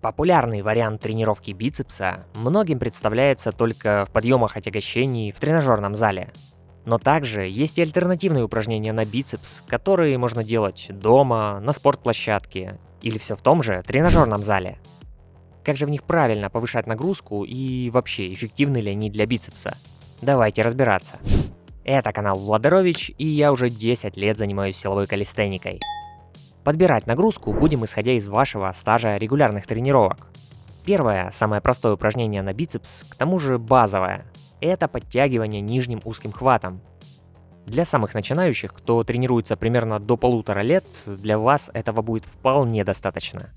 Популярный вариант тренировки бицепса многим представляется только в подъемах отягощений в тренажерном зале. Но также есть и альтернативные упражнения на бицепс, которые можно делать дома, на спортплощадке или все в том же тренажерном зале. Как же в них правильно повышать нагрузку и вообще эффективны ли они для бицепса? Давайте разбираться. Это канал Владарович, и я уже 10 лет занимаюсь силовой калистеникой. Подбирать нагрузку будем исходя из вашего стажа регулярных тренировок. Первое, самое простое упражнение на бицепс, к тому же базовое, это подтягивание нижним узким хватом. Для самых начинающих, кто тренируется примерно до 1,5 лет, для вас этого будет вполне достаточно.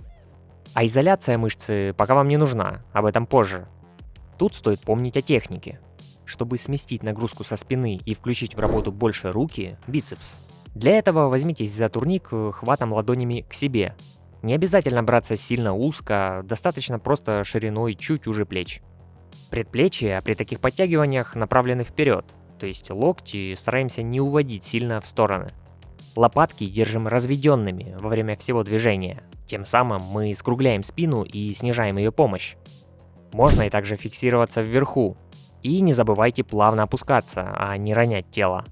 А изоляция мышцы пока вам не нужна, об этом позже. Тут стоит помнить о технике. Чтобы сместить нагрузку со спины и включить в работу больше руки, бицепс, для этого возьмитесь за турник хватом ладонями к себе. Не обязательно браться сильно узко, достаточно просто шириной чуть уже плеч. Предплечья при таких подтягиваниях направлены вперед, то есть локти стараемся не уводить сильно в стороны. Лопатки держим разведенными во время всего движения, тем самым мы скругляем спину и снижаем ее помощь. Можно и также фиксироваться вверху. И не забывайте плавно опускаться, а не ронять тело.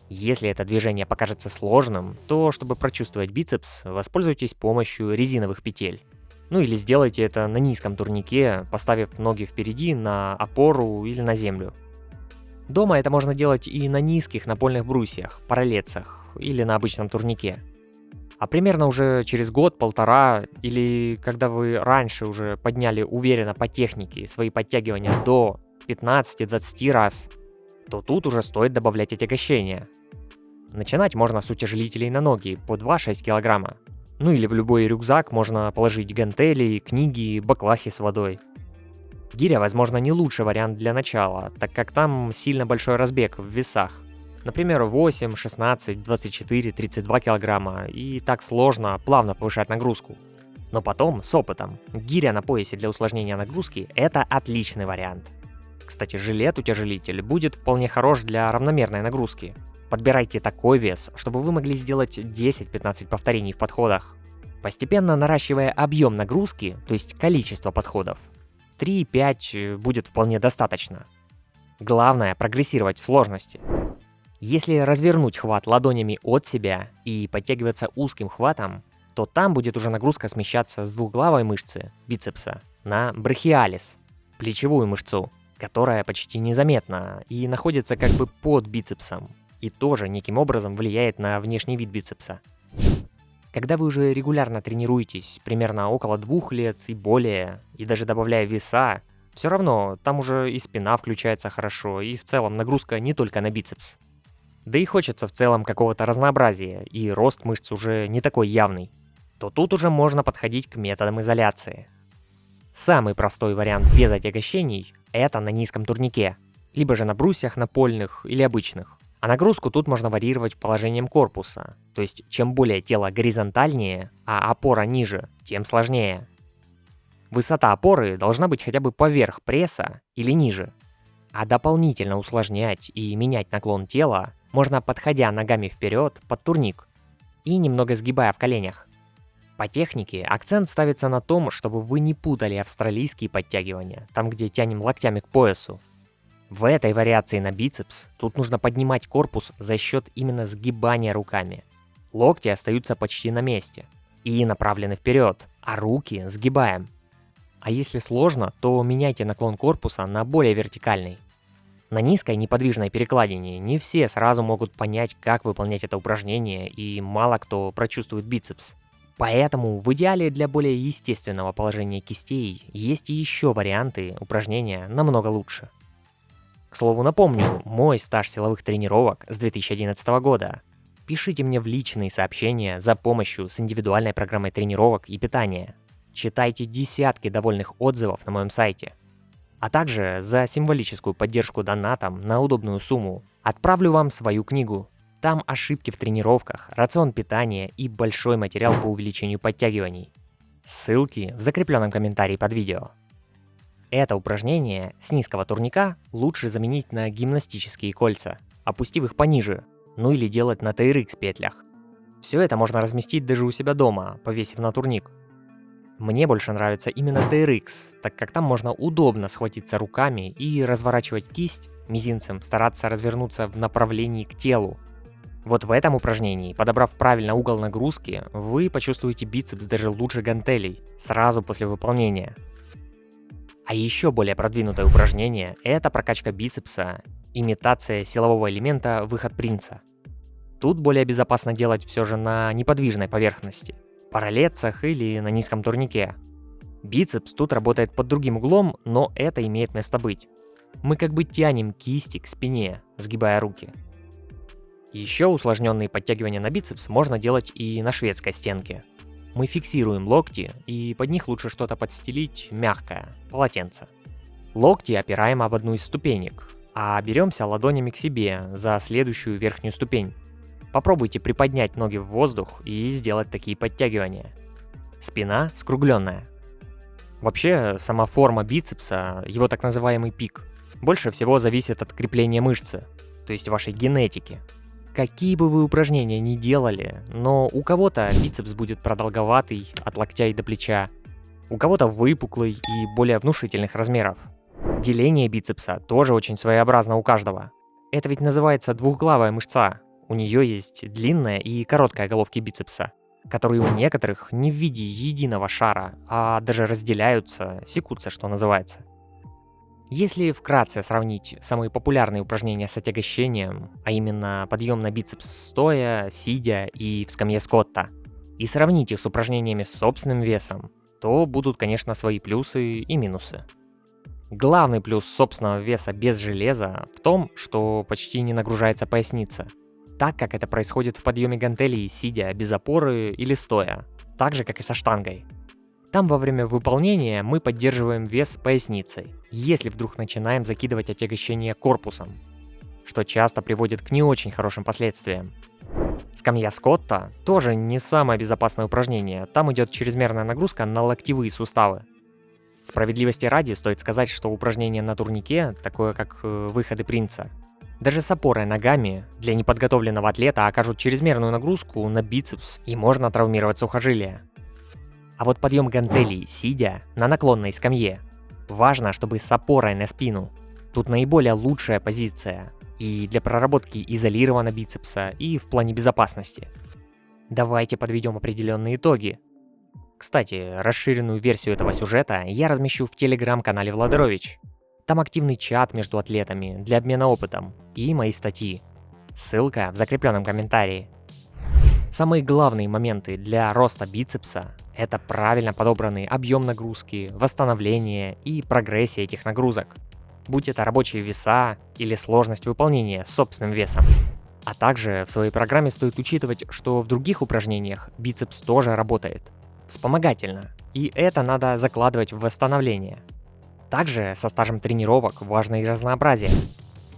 Если это движение покажется сложным, то, чтобы прочувствовать бицепс, воспользуйтесь помощью резиновых петель. Ну или сделайте это на низком турнике, поставив ноги впереди на опору или на землю. Дома это можно делать и на низких напольных брусьях, параллецах или на обычном турнике. А примерно уже через год-полтора, или когда вы раньше уже подняли уверенно по технике свои подтягивания до 15-20 раз, то тут уже стоит добавлять отягощения. Начинать можно с утяжелителей на ноги по 2-6 кг. Ну или в любой рюкзак можно положить гантели, книги, баклахи с водой. Гиря, возможно, не лучший вариант для начала, так как там сильно большой разбег в весах. Например, 8, 16, 24, 32 кг, и так сложно плавно повышать нагрузку. Но потом, с опытом, гиря на поясе для усложнения нагрузки – это отличный вариант. Кстати, жилет-утяжелитель будет вполне хорош для равномерной нагрузки. Подбирайте такой вес, чтобы вы могли сделать 10-15 повторений в подходах. Постепенно наращивая объем нагрузки, то есть количество подходов, 3-5 будет вполне достаточно. Главное прогрессировать в сложности. Если развернуть хват ладонями от себя и подтягиваться узким хватом, то там будет уже нагрузка смещаться с двухглавой мышцы, бицепса, на брахиалис, плечевую мышцу, которая почти незаметна и находится как бы под бицепсом, и тоже неким образом влияет на внешний вид бицепса. Когда вы уже регулярно тренируетесь, примерно около 2 лет и более, и даже добавляя веса, все равно там уже и спина включается хорошо, и в целом нагрузка не только на бицепс. Да и хочется в целом какого-то разнообразия, и рост мышц уже не такой явный, то тут уже можно подходить к методам изоляции. Самый простой вариант без отягощений – это на низком турнике, либо же на брусьях напольных или обычных. А нагрузку тут можно варьировать положением корпуса, то есть чем более тело горизонтальнее, а опора ниже, тем сложнее. Высота опоры должна быть хотя бы поверх пресса или ниже. А дополнительно усложнять и менять наклон тела можно, подходя ногами вперед под турник и немного сгибая в коленях. По технике акцент ставится на том, чтобы вы не путали австралийские подтягивания, там где тянем локтями к поясу. В этой вариации на бицепс тут нужно поднимать корпус за счет именно сгибания руками. Локти остаются почти на месте и направлены вперед, а руки сгибаем. А если сложно, то меняйте наклон корпуса на более вертикальный. На низкой неподвижной перекладине не все сразу могут понять, как выполнять это упражнение, и мало кто прочувствует бицепс. Поэтому в идеале для более естественного положения кистей есть и еще варианты упражнения намного лучше. К слову, напомню, мой стаж силовых тренировок с 2011 года. Пишите мне в личные сообщения за помощью с индивидуальной программой тренировок и питания. Читайте десятки довольных отзывов на моем сайте. А также за символическую поддержку донатом на удобную сумму отправлю вам свою книгу. Там ошибки в тренировках, рацион питания и большой материал по увеличению подтягиваний. Ссылки в закрепленном комментарии под видео. Это упражнение с низкого турника лучше заменить на гимнастические кольца, опустив их пониже, ну или делать на TRX петлях. Все это можно разместить даже у себя дома, повесив на турник. Мне больше нравится именно TRX, так как там можно удобно схватиться руками и разворачивать кисть мизинцем, стараться развернуться в направлении к телу. Вот в этом упражнении, подобрав правильно угол нагрузки, вы почувствуете бицепс даже лучше гантелей, сразу после выполнения. А еще более продвинутое упражнение – это прокачка бицепса, имитация силового элемента выход принца. Тут более безопасно делать все же на неподвижной поверхности, параллельцах или на низком турнике. Бицепс тут работает под другим углом, но это имеет место быть. Мы как бы тянем кисти к спине, сгибая руки. Еще усложненные подтягивания на бицепс можно делать и на шведской стенке. Мы фиксируем локти, и под них лучше что-то подстелить мягкое, полотенце. Локти опираем об одну из ступенек, а беремся ладонями к себе за следующую верхнюю ступень. Попробуйте приподнять ноги в воздух и сделать такие подтягивания. Спина скругленная. Вообще, сама форма бицепса, его так называемый пик, больше всего зависит от крепления мышцы, то есть вашей генетики. Какие бы вы упражнения ни делали, но у кого-то бицепс будет продолговатый от локтя и до плеча, у кого-то выпуклый и более внушительных размеров. Деление бицепса тоже очень своеобразно у каждого. Это ведь называется двухглавая мышца. У нее есть длинная и короткая головки бицепса, которые у некоторых не в виде единого шара, а даже разделяются, секутся, что называется. Если вкратце сравнить самые популярные упражнения с отягощением, а именно подъем на бицепс стоя, сидя и в скамье Скотта, и сравнить их с упражнениями с собственным весом, то будут, конечно, свои плюсы и минусы. Главный плюс собственного веса без железа в том, что почти не нагружается поясница, так как это происходит в подъеме гантелей сидя без опоры или стоя, так же как и со штангой. Там во время выполнения мы поддерживаем вес поясницей, если вдруг начинаем закидывать отягощение корпусом, что часто приводит к не очень хорошим последствиям. Скамья Скотта тоже не самое безопасное упражнение, там идет чрезмерная нагрузка на локтевые суставы. Справедливости ради стоит сказать, что упражнение на турнике, такое как выходы принца, даже с опорой ногами для неподготовленного атлета окажут чрезмерную нагрузку на бицепс и можно травмировать сухожилия. А вот подъем гантелей, сидя на наклонной скамье, важно, чтобы с опорой на спину. Тут наиболее лучшая позиция и для проработки изолированного бицепса, и в плане безопасности. Давайте подведем определенные итоги. Кстати, расширенную версию этого сюжета я размещу в телеграм-канале Владарович. Там активный чат между атлетами для обмена опытом и мои статьи. Ссылка в закрепленном комментарии. Самые главные моменты для роста бицепса – это правильно подобранный объем нагрузки, восстановление и прогрессия этих нагрузок, будь это рабочие веса или сложность выполнения с собственным весом. А также в своей программе стоит учитывать, что в других упражнениях бицепс тоже работает вспомогательно, и это надо закладывать в восстановление. Также со стажем тренировок важно и разнообразие.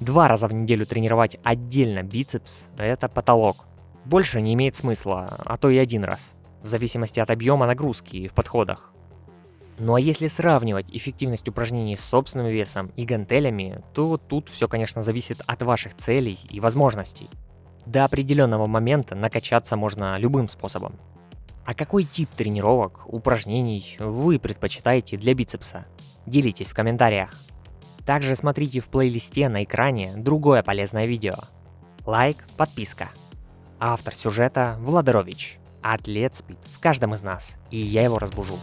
2 раза в неделю тренировать отдельно бицепс – это потолок. Больше не имеет смысла, а то и 1 раз, в зависимости от объема нагрузки в подходах. Ну а если сравнивать эффективность упражнений с собственным весом и гантелями, то тут все, конечно, зависит от ваших целей и возможностей. До определенного момента накачаться можно любым способом. А какой тип тренировок, упражнений вы предпочитаете для бицепса? Делитесь в комментариях. Также смотрите в плейлисте на экране другое полезное видео. Лайк, подписка. Автор сюжета Владарович. Атлет спит в каждом из нас, и я его разбужу.